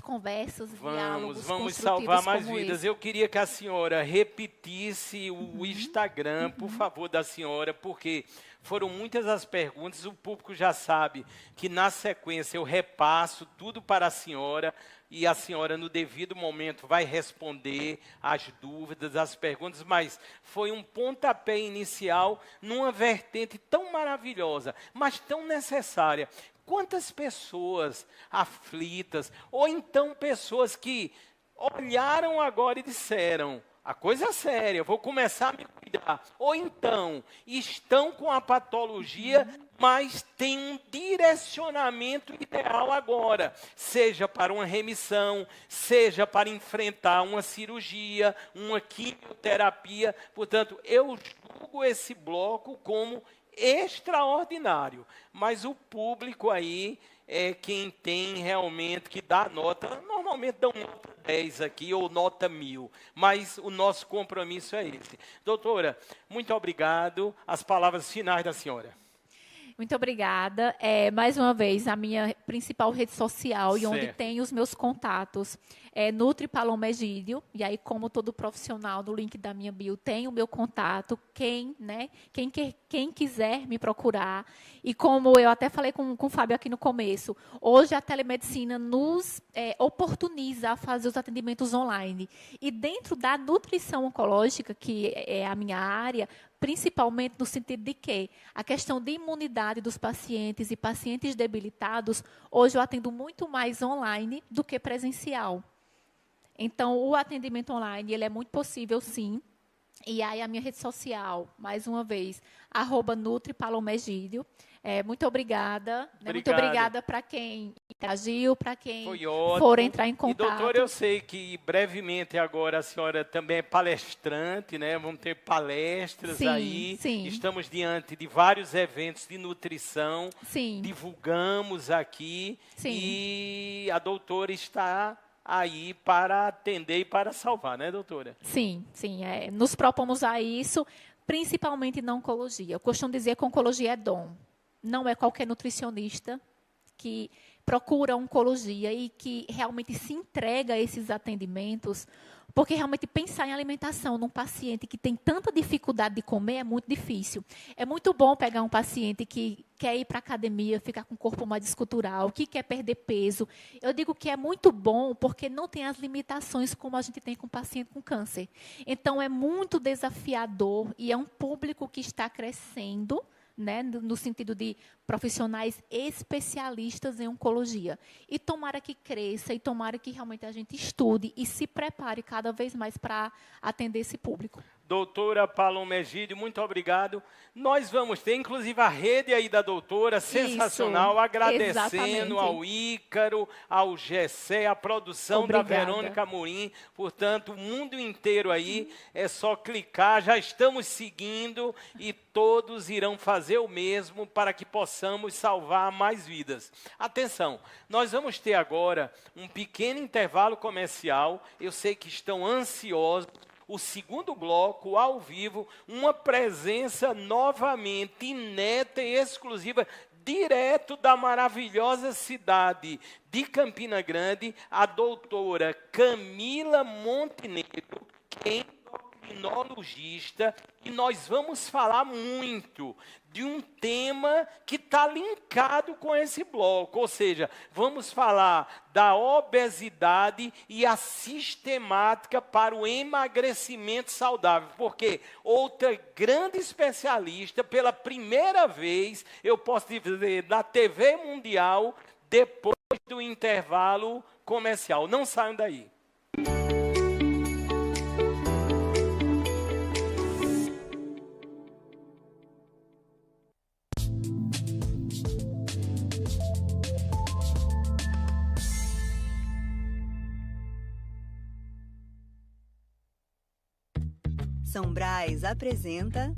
conversas, diálogos Vamos salvar mais como vidas. esse. Eu queria que a senhora repetisse o Instagram, por favor, da senhora, porque foram muitas as perguntas, o público já sabe que na sequência eu repasso tudo para a senhora e a senhora no devido momento vai responder as dúvidas, as perguntas, mas foi um pontapé inicial numa vertente tão maravilhosa, mas tão necessária. Quantas pessoas aflitas, ou então pessoas que olharam agora e disseram, a coisa é séria, eu vou começar a me cuidar. Ou então, estão com a patologia, mas tem um direcionamento ideal agora, seja para uma remissão, seja para enfrentar uma cirurgia, uma quimioterapia. Portanto, eu julgo esse bloco como extraordinário, mas o público aí é quem tem realmente que dá nota, normalmente dão nota 10 aqui ou nota 1000, mas o nosso compromisso é esse. Doutora, muito obrigado, as palavras finais da senhora. Muito obrigada. Mais uma vez, a minha principal rede social e onde tem os meus contatos é Nutri Paloma Egídio. E aí, como todo profissional, no link da minha bio tem o meu contato. Quem quiser me procurar. E como eu até falei com o Fábio aqui no começo, hoje a telemedicina nos oportuniza a fazer os atendimentos online. E dentro da nutrição oncológica, que é a minha área, principalmente no sentido de que a questão de imunidade dos pacientes e pacientes debilitados, hoje eu atendo muito mais online do que presencial. Então, o atendimento online ele é muito possível, sim. E aí, a minha rede social, mais uma vez, @NutriPalomaEgídio. Muito obrigada. Muito obrigada para quem interagiu, para quem for entrar em contato. E, doutora, eu sei que brevemente agora a senhora também é palestrante, né? Vamos ter palestras aí. Sim. Estamos diante de vários eventos de nutrição. Sim. Divulgamos aqui. Sim. E a doutora está aí para atender e para salvar, né, doutora? Sim. Nos propomos a isso, principalmente na oncologia. Eu costumo dizer que a oncologia é dom. Não é qualquer nutricionista que procura oncologia e que realmente se entrega a esses atendimentos, porque realmente pensar em alimentação num paciente que tem tanta dificuldade de comer é muito difícil. É muito bom pegar um paciente que quer ir para a academia, ficar com o corpo mais escultural, que quer perder peso. Eu digo que é muito bom porque não tem as limitações como a gente tem com o paciente com câncer. Então, é muito desafiador e é um público que está crescendo, né, no sentido de profissionais especialistas em oncologia. E tomara que cresça e tomara que realmente a gente estude e se prepare cada vez mais para atender esse público. Doutora Paloma Egídio, muito obrigado. Nós vamos ter, inclusive, a rede aí da doutora, sensacional, agradecendo ao Ícaro, ao Gessé, a produção da Verônica Amorim. Portanto, o mundo inteiro aí, é só clicar, já estamos seguindo e todos irão fazer o mesmo para que possamos salvar mais vidas. Atenção, nós vamos ter agora um pequeno intervalo comercial. Eu sei que estão ansiosos. O segundo bloco, ao vivo, uma presença novamente inédita e exclusiva, direto da maravilhosa cidade de Campina Grande, a doutora Camila Montenegro, que é endocrinologista, e nós vamos falar muito de um tema que está linkado com esse bloco, ou seja, vamos falar da obesidade e a sistemática para o emagrecimento saudável, porque outra grande especialista, pela primeira vez, eu posso dizer, da TV Mundial, depois do intervalo comercial. Não saiam daí. São Brás apresenta